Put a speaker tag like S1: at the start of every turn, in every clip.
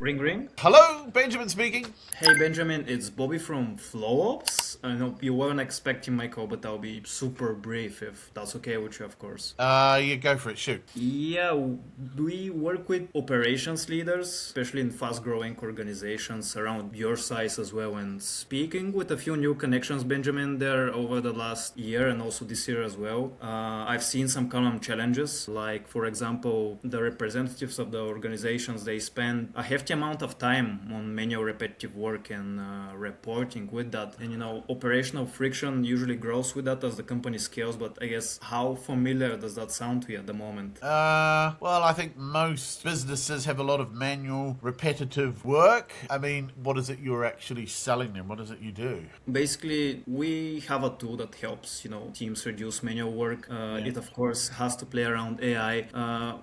S1: Ring ring.
S2: Hello, Benjamin speaking.
S1: Hey Benjamin, it's Bobby from FlowOps. I know you weren't expecting my call, but I'll be super brief if that's okay with you, of course.
S2: You go for it, shoot.
S1: Yeah, we work with operations leaders, especially in fast-growing organizations around your size as well. And speaking with a few new connections, Benjamin, there over the last year and also this year as well, I've seen some common challenges. Like, for example, the representatives of the organizations, they spend a hefty amount of time on manual repetitive work and reporting with that. And, operational friction usually grows with that as the company scales. But I guess, how familiar does that sound to you at the moment?
S2: Well, I think most businesses have a lot of manual, repetitive work. I mean, what is it you're actually selling them? What is it you do?
S1: Basically, we have a tool that helps, teams reduce manual work. It, of course, has to play around AI.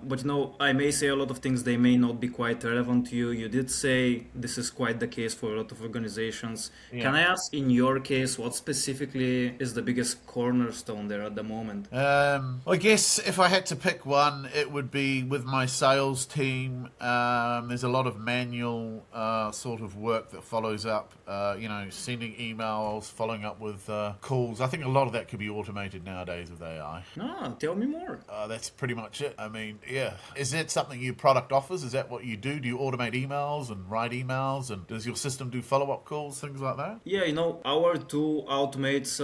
S1: But, I may say a lot of things, they may not be quite relevant to you. You did say this is quite the case for a lot of organizations.
S2: Yeah.
S1: Can I ask, in your case, what specifically is the biggest cornerstone there at the moment?
S2: I guess if I had to pick one, it would be with my sales team. There's a lot of manual sort of work that follows up, sending emails, following up with calls. I think a lot of that could be automated nowadays with AI.
S1: Tell me more.
S2: That's pretty much it. I mean, yeah. Is that something your product offers? Is that what you do? Do you automate emails and write emails? And does your system do follow-up calls, things like that?
S1: Yeah, our tool automates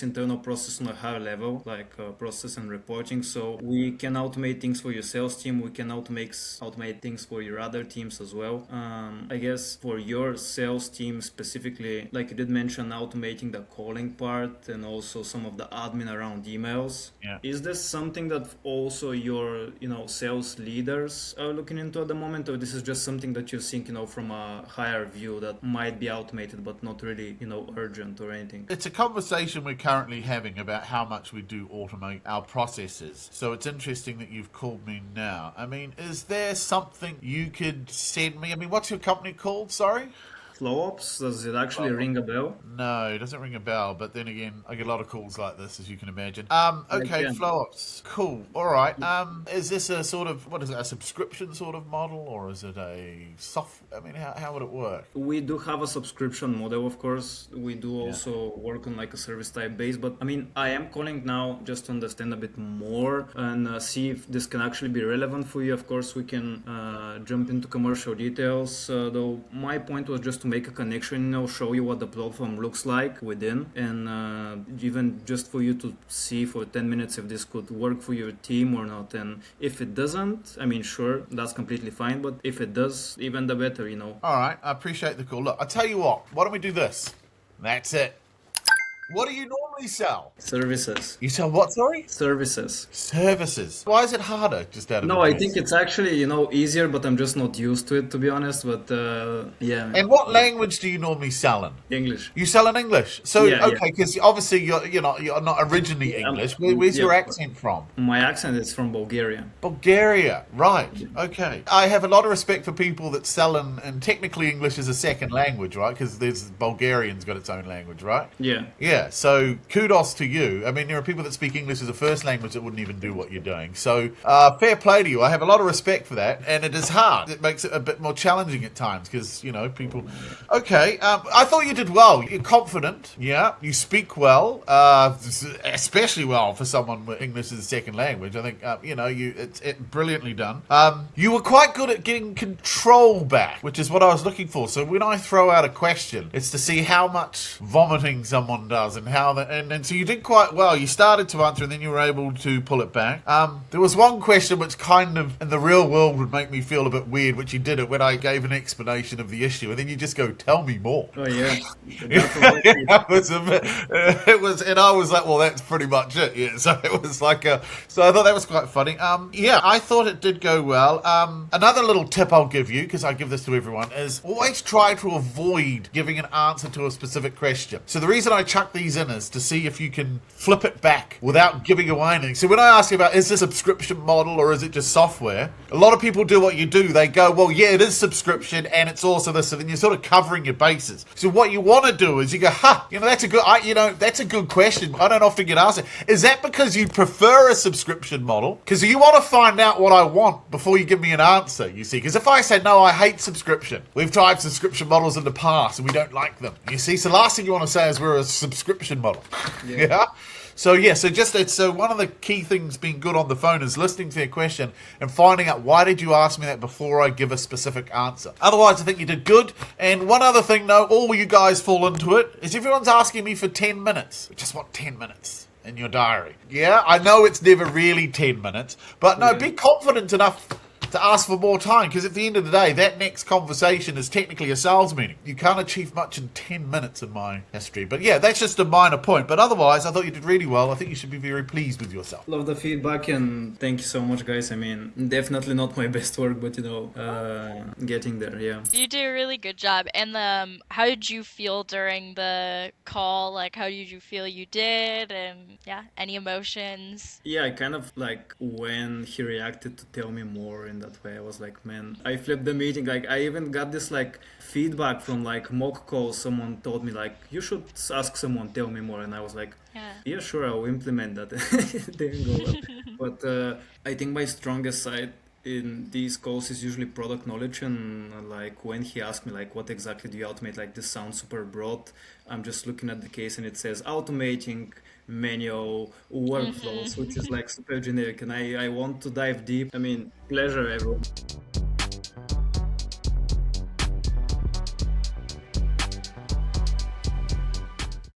S1: internal process on a higher level, like process and reporting. So we can automate things for your sales team. We can automate things for your other teams as well. I guess for your sales team specifically, like you did mention, automating the calling part and also some of the admin around emails.
S2: Yeah.
S1: Is this something that also your, sales leaders are looking into at the moment, or this is just something that you're seeing, from a higher view that might be automated but not really, urgent or anything?
S2: It's a conversation we're currently having about how much we do automate our processes. So it's interesting that you've called me now. I mean, is there something you could send me? I mean, what's your company called? Sorry?
S1: FlowOps, does it actually ring a bell?
S2: No, it doesn't ring a bell. But then again, I get a lot of calls like this, as you can imagine. Okay, FlowOps. Cool. All right. Is this a sort of, what is it, a subscription sort of model? Or is it a I mean, how would it work?
S1: We do have a subscription model, of course. We do also work on like a service type base. But I mean, I am calling now just to understand a bit more and see if this can actually be relevant for you. Of course, we can jump into commercial details. Though my point was just to make a connection, show you what the platform looks like within, and even just for you to see for 10 minutes if this could work for your team or not. And if it doesn't, I mean, sure, that's completely fine. But if it does, even the better,
S2: All right, I appreciate the call. Look, I'll tell you what. Why don't we do this? That's it. What do you normally sell?
S1: Services.
S2: You sell what, sorry?
S1: Services.
S2: Services. Why is it harder, just out of
S1: No, I
S2: interest?
S1: think it's actually, easier, but I'm just not used to it, to be honest. But yeah.
S2: And what language do you normally sell in?
S1: English.
S2: You sell in English. So,
S1: Yeah,
S2: okay, because obviously you're not originally English. Where's your accent from?
S1: My accent is from Bulgaria.
S2: Bulgaria, right. Okay. I have a lot of respect for people that sell and technically English is a second language, right? Because Bulgarian's got its own language, right?
S1: Yeah.
S2: Yeah, so kudos to you. I mean, there are people that speak English as a first language that wouldn't even do what you're doing. So, fair play to you. I have a lot of respect for that, and it is hard. It makes it a bit more challenging at times because, people... Okay, I thought you did well. You're confident, yeah. You speak well, especially well for someone with English as a second language. I think, it's brilliantly done. You were quite good at getting control back, which is what I was looking for. So when I throw out a question, it's to see how much vomiting someone does and how and so you did quite well. You started to answer and then you were able to pull it back. There was one question which kind of in the real world would make me feel a bit weird, which you did it when I gave an explanation of the issue and then you just go, tell me more.
S1: Oh yeah.
S2: That was a bit, it was, and I was like, well, that's pretty much it. Yeah, so it was like so I thought that was quite funny. Yeah, I thought it did go well. Another little tip I'll give you, because I give this to everyone, is always try to avoid giving an answer to a specific question. So the reason I chuck these in is to see if you can flip it back without giving away anything. So when I ask you about, is this a subscription model or is it just software? A lot of people do what you do. They go, well, yeah, it is subscription and it's also this. And then you're sort of covering your bases. So what you want to do is you go, that's a good question. I don't often get asked it. Is that because you prefer a subscription model? Because you want to find out what I want before you give me an answer, you see. Because if I say, no, I hate subscription. We've tried subscription models in the past and we don't like them. You see, so the last thing you want to say is we're a subscription model. Yeah. So one of the key things being good on the phone is listening to their question and finding out why did you ask me that before I give a specific answer. Otherwise, I think you did good. And one other thing, though, all you guys fall into it, is everyone's asking me for 10 minutes. I just want 10 minutes in your diary. Yeah, I know it's never really 10 minutes, but no, be confident enough to ask for more time, because at the end of the day, that next conversation is technically a sales meeting. You can't achieve much in 10 minutes in my history. But yeah, that's just a minor point. But otherwise, I thought you did really well. I think you should be very pleased with yourself.
S1: Love the feedback and thank you so much, guys. I mean, definitely not my best work, but getting there, yeah.
S3: You did a really good job. And how did you feel during the call? Like, how did you feel you did? And yeah, any emotions?
S1: Yeah, I kind of like when he reacted to tell me more in that way, I was like, man, I flipped the meeting. Like, I even got this like feedback from like mock calls. Someone told me like, you should ask someone, tell me more. And I was like, yeah, sure, I'll implement that. It didn't go well. But I think my strongest side in these calls is usually product knowledge, and like when he asked me like what exactly do you automate, like this sounds super broad, I'm just looking at the case and it says automating manual workflows, which is like super generic, and I want to dive deep. I mean, pleasure everyone.